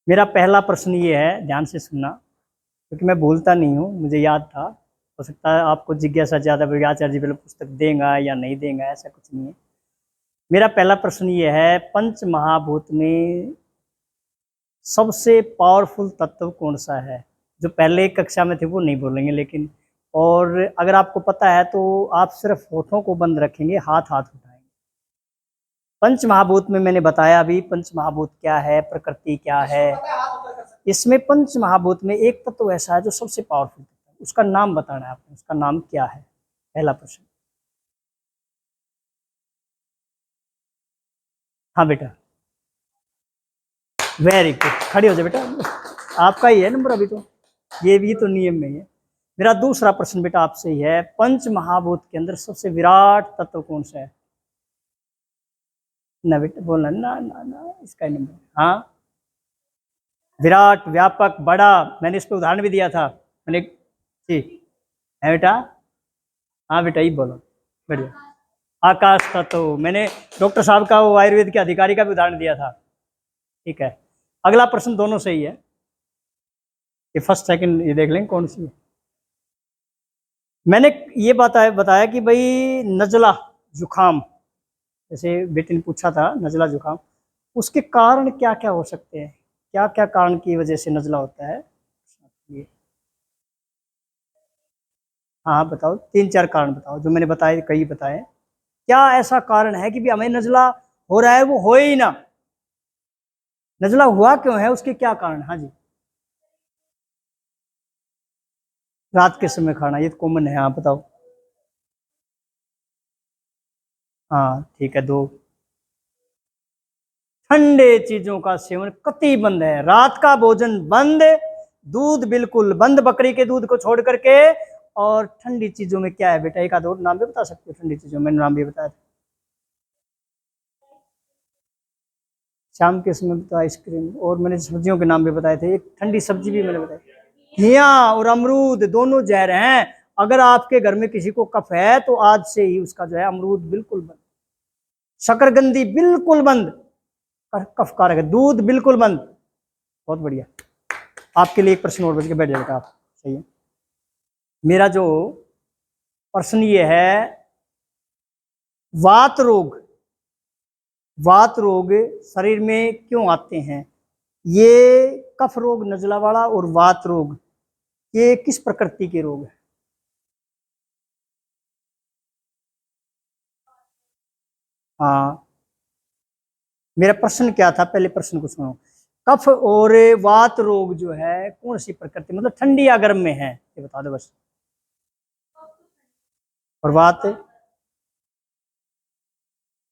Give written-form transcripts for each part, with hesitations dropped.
मेरा पहला प्रश्न ये है, ध्यान से सुनना, क्योंकि मैं भूलता नहीं हूँ, मुझे याद था। हो सकता है आपको जिज्ञासा ज़्यादा बढ़ी, आचार्य जी पहले पुस्तक देंगे या नहीं देंगे, ऐसा कुछ नहीं है। मेरा पहला प्रश्न ये है, पंच महाभूत में सबसे पावरफुल तत्व कौन सा है? जो पहले कक्षा में थे वो नहीं बोलेंगे, लेकिन और अगर आपको पता है तो आप सिर्फ होठों को बंद रखेंगे, हाथ हाथ उठाएंगे। पंच महाभूत में मैंने बताया अभी, पंच महाभूत क्या है, प्रकृति क्या है। इसमें पंच महाभूत में एक तत्व ऐसा है जो सबसे पावरफुल तत्व है, उसका नाम बताना है आपको। उसका नाम क्या है? पहला प्रश्न। हाँ बेटा, वेरी गुड, खड़ी हो जाए बेटा, आपका ही है नंबर अभी तो, ये भी तो नियम में है। मेरा दूसरा प्रश्न बेटा आपसे ही है, पंच महाभूत के अंदर सबसे विराट तत्व कौन सा है? ना बेटा बोलना, ना ना ना, इसका ही नंबर। हाँ, विराट, व्यापक, बड़ा, मैंने इस पर उदाहरण भी दिया था मैंने जी, है बेटा। हाँ बेटा, ये बोलो, बढ़िया। आकाश का तो मैंने डॉक्टर साहब का, वो आयुर्वेद के अधिकारी का भी उदाहरण दिया था। ठीक है, अगला प्रश्न दोनों सही है, ये फर्स्ट सेकंड ये देख लेंगे कौन सी है। मैंने ये बताया कि भाई नजला जुखाम, जैसे बेटे ने पूछा था, नजला जुखाम, उसके कारण क्या क्या हो सकते हैं? क्या क्या कारण की वजह से नजला होता है? ये हाँ बताओ, 3-4 कारण बताओ, जो मैंने बताए कई बताए। क्या ऐसा कारण है कि भी हमें नजला हो रहा है, वो हो ही ना? नजला हुआ क्यों है, उसके क्या कारण? हाँ जी, रात के समय खाना, ये तो कॉमन है। हाँ बताओ। हाँ ठीक है, दो। ठंडे चीजों का सेवन कतई बंद है, रात का भोजन बंद, दूध बिल्कुल बंद, बकरी के दूध को छोड़ करके। और ठंडी चीजों में क्या है बेटा, एक आध और नाम भी बता सकते हो ठंडी चीजों? मैंने नाम भी बताया था शाम के समय, तो आइसक्रीम, और मैंने सब्जियों के नाम भी बताए थे, एक ठंडी सब्जी भी मैंने बताई, घिया और अमरूद दोनों जहर हैं। अगर आपके घर में किसी को कफ है तो आज से ही उसका जो है अमरूद बिल्कुल बंद, शकरकंदी बिल्कुल बंद, कफ कारक है, दूध बिल्कुल बंद। बहुत बढ़िया, आपके लिए एक प्रश्न और बच के बैठ जाएगा आप, सही है। मेरा जो प्रश्न ये है, वात रोग, वात रोग शरीर में क्यों आते हैं? ये कफ रोग नजला वाला और वात रोग, ये किस प्रकृति के रोग है? हाँ, मेरा प्रश्न क्या था, पहले प्रश्न को सुनो। कफ और वात रोग जो है कौन सी प्रकृति, मतलब ठंडी या गर्म में है, ये बता दो बस। और वात,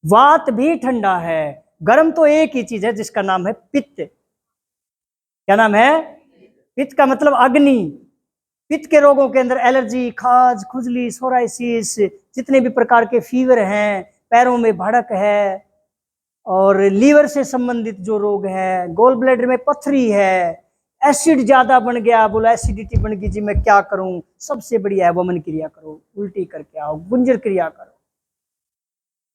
वात भी ठंडा है, गर्म तो एक ही चीज है जिसका नाम है पित्त। क्या नाम है? पित्त का मतलब अग्नि। पित्त के रोगों के अंदर एलर्जी, खाज, खुजली, सोराइसिस, जितने भी प्रकार के फीवर हैं, पैरों में भड़क है, और लीवर से संबंधित जो रोग है, गोल ब्लैडर में पथरी है, एसिड ज्यादा बन गया, बोला एसिडिटी बन गई जी, मैं क्या करूं? सबसे बढ़िया है वमन क्रिया करो, उल्टी करके आओ, गुंजर क्रिया करो,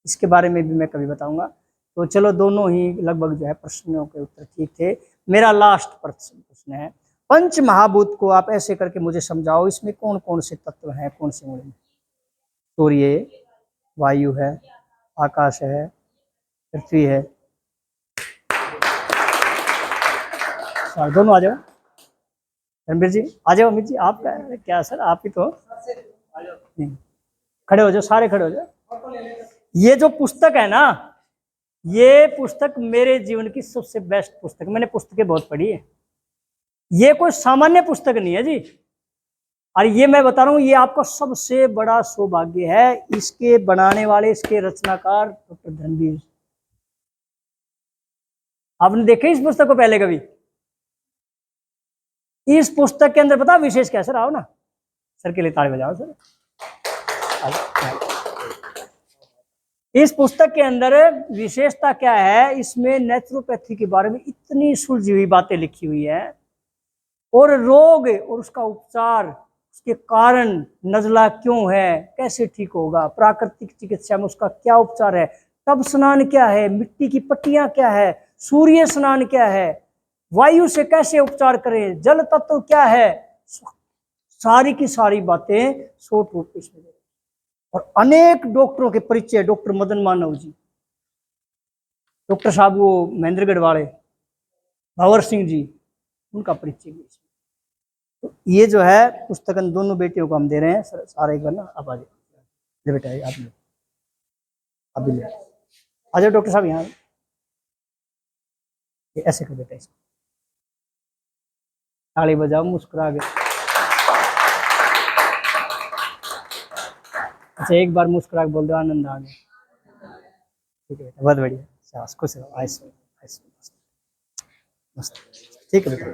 इसके बारे में भी मैं कभी बताऊंगा। तो चलो, दोनों ही लगभग जो है प्रश्नों के उत्तर ठीक थे। मेरा लास्ट प्रश्न है, पंच महाभूत को आप ऐसे करके मुझे समझाओ, इसमें कौन कौन से तत्व हैं, कौन से मूल में? सूर्य, वायु है, आकाश है, पृथ्वी है। दोनों आ जाओ, रणबीर जी आ जाओ, अमित जी आप क्या सर, आप ही तो खड़े हो जाओ, सारे खड़े हो जाओ। ये जो पुस्तक है ना, ये पुस्तक मेरे जीवन की सबसे बेस्ट पुस्तक, मैंने पुस्तकें बहुत पढ़ी है, ये कोई सामान्य पुस्तक नहीं है जी। और ये मैं बता रहा हूँ, ये आपका सबसे बड़ा सौभाग्य है, इसके बनाने वाले, इसके रचनाकार डॉक्टर धनवीर। आपने देखे इस पुस्तक को पहले कभी? इस पुस्तक के अंदर पता विशेष क्या, सर आओ ना, सर के लिए ताली बजाओ सर। इस पुस्तक के अंदर विशेषता क्या है, इसमें नेचुरोपैथी के बारे में इतनी सुलझी हुई बातें लिखी हुई है, और रोग और उसका उपचार, उसके कारण, नजला क्यों है, कैसे ठीक होगा, प्राकृतिक चिकित्सा में उसका क्या उपचार है, तब स्नान क्या है, मिट्टी की पट्टियां क्या है, सूर्य स्नान क्या है, वायु से कैसे उपचार करें, जल तत्व क्या है, सारी की सारी बातें शॉर्ट रूप में इसमें। और अनेक डॉक्टरों के परिचय, डॉक्टर मदन मानव जी, डॉक्टर साहब वो महेंद्रगढ़ वाले, भंवर सिंह जी, उनका परिचय भी। तो ये जो है पुस्तक दोनों बेटियों को हम दे रहे हैं सारा। एक बार ना आप आ जाइए बेटा, आप भी ले आ जाओ डॉक्टर साहब यहाँ। ऐसे कर बेटा, इसको ताली बजाओ, मुस्कुरा के। अच्छा एक बार मुस्कुरा के बोल दो, आनंद आ गया। ठीक है, बहुत बढ़िया, शाबाश, खुश रहो, आइस मस्त, ठीक है बेटा।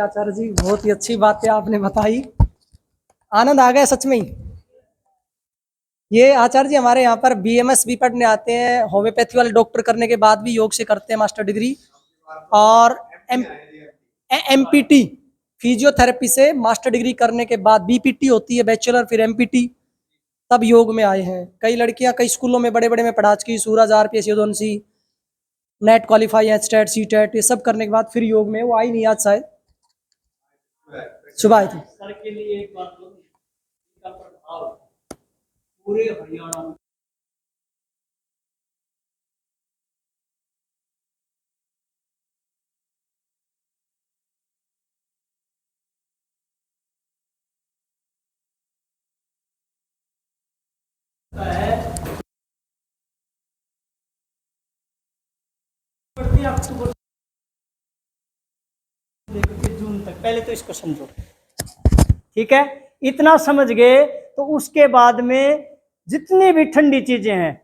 आचार्य जी, बहुत ही अच्छी बातें आपने बताई, आनंद आ गया सच में ही। ये आचार्य जी हमारे यहाँ पर बीएमएस भी पढ़ने आते हैं, होम्योपैथी वाले डॉक्टर करने के बाद भी योग से करते हैं मास्टर डिग्री, और एमपीटी फिजियोथेरेपी से मास्टर डिग्री करने के बाद बीपीटी होती है बैचलर, फिर एमपीटी, तब योग में आए हैं। कई लड़कियां कई स्कूलों में बड़े बड़े में पढ़ा चुकी, सूरज, आरपीएस, योदोनसी, नेट क्वालिफाई, एचटेट, सीटेट, ये सब करने के बाद फिर योग में वो आई नहीं, आज शायद सुबह आई थी। सर के लिए एक बात बोलूं, इसका प्रभाव पूरे हरियाणा में अक्टूबर लेकर जून तक, पहले तो इसको समझो, ठीक है। इतना समझ गए तो उसके बाद में जितनी भी ठंडी चीजें हैं,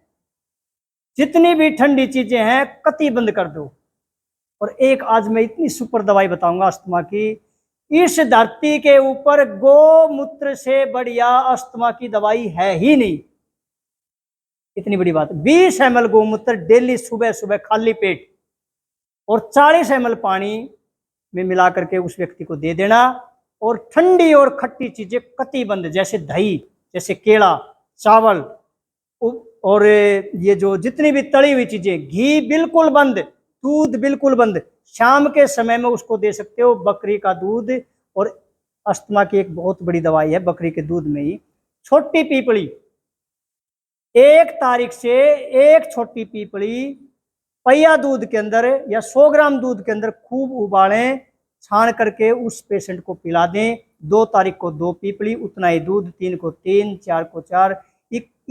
जितनी भी ठंडी चीजें हैं कतई बंद कर दो। और एक आज मैं इतनी सुपर दवाई बताऊंगा अस्थमा की, इस धरती के ऊपर गोमूत्र से बढ़िया अस्थमा की दवाई है ही नहीं। इतनी बड़ी बात, 20 ml गोमूत्र डेली सुबह सुबह खाली पेट और 40 ml पानी में मिला करके उस व्यक्ति को दे देना। और ठंडी और खट्टी चीजें कतई बंद, जैसे दही, जैसे केला, चावल, और ये जो जितनी भी तली हुई चीजें, घी बिल्कुल बंद, दूध बिल्कुल बंद। शाम के समय में उसको दे सकते हो बकरी का दूध। और अस्थमा की एक बहुत बड़ी दवाई है बकरी के दूध में ही, छोटी पीपली, 1 तारीख से एक छोटी पीपली पहिया दूध के अंदर या 100 ग्राम दूध के अंदर खूब उबालें, छान करके उस पेशेंट को पिला दें। 2 तारीख को 2 पीपली, उतना ही दूध, 3 को 3, 4 को 4,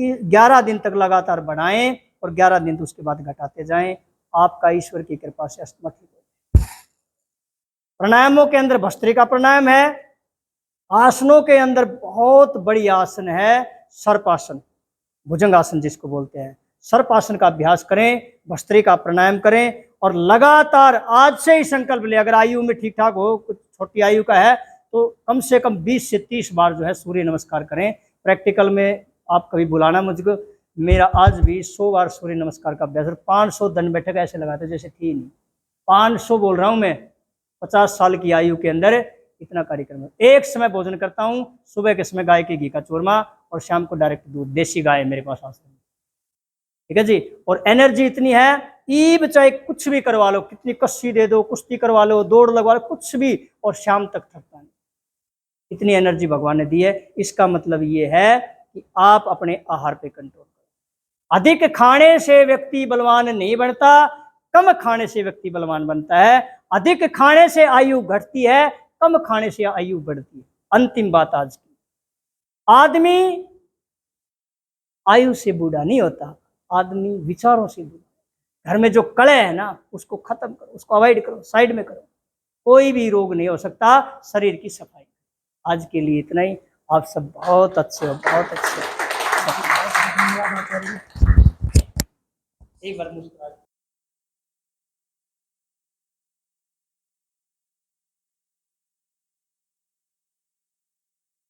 11 दिन तक लगातार बढ़ाएं और 11 दिन तो उसके बाद घटाते जाएं। आपका ईश्वर की कृपा से अस्थमा ठीक हो। प्राणायामों के अंदर भस्त्रिका प्राणायाम है, आसनों के अंदर बहुत बड़ी आसन है सर्पासन, भुजंगासन जिसको बोलते हैं। सर्पासन का अभ्यास करें, भस्त्रिका प्राणायाम करें और लगातार आज से ही संकल्प ले, अगर आयु में ठीक ठाक हो, कुछ छोटी आयु का है तो कम से कम 20 से 30 बार जो है सूर्य नमस्कार करें। प्रैक्टिकल में आप कभी बुलाना मुझको, मेरा आज भी 100 बार सूर्य नमस्कार का अभ्यास, 500 दंड बैठक ऐसे लगाते जैसे थी नहीं, 500 बोल रहा हूं मैं, 50 साल की आयु के अंदर इतना कार्यक्रम है। एक समय भोजन करता हूं, सुबह के समय गाय के घी का चूरमा और शाम को डायरेक्ट दूध, देसी गाय मेरे पास आश्रम, ठीक है जी। और एनर्जी इतनी है, ईब चाहे कुछ भी करवा लो, कितनी कस्सी दे दो, कुश्ती करवा लो, दौड़ लगवा लो, कुछ भी, और शाम तक थकता नहीं। इतनी एनर्जी भगवान ने दी है। इसका मतलब ये है कि आप अपने आहार पे कंट्रोल करो। अधिक खाने से व्यक्ति बलवान नहीं बनता, कम खाने से व्यक्ति बलवान बनता है। अधिक खाने से आयु घटती है, कम खाने से आयु बढ़ती है। अंतिम बात आज की, आदमी आयु से बूढ़ा नहीं होता, आदमी विचारों से बूढ़ा। घर में जो कलह है ना, उसको खत्म करो, उसको अवॉइड करो, साइड में करो। कोई भी रोग नहीं हो सकता, शरीर की सफाई। आज के लिए इतना ही। आप सब बहुत अच्छे हो, बहुत अच्छे। एक बार मुस्कुरा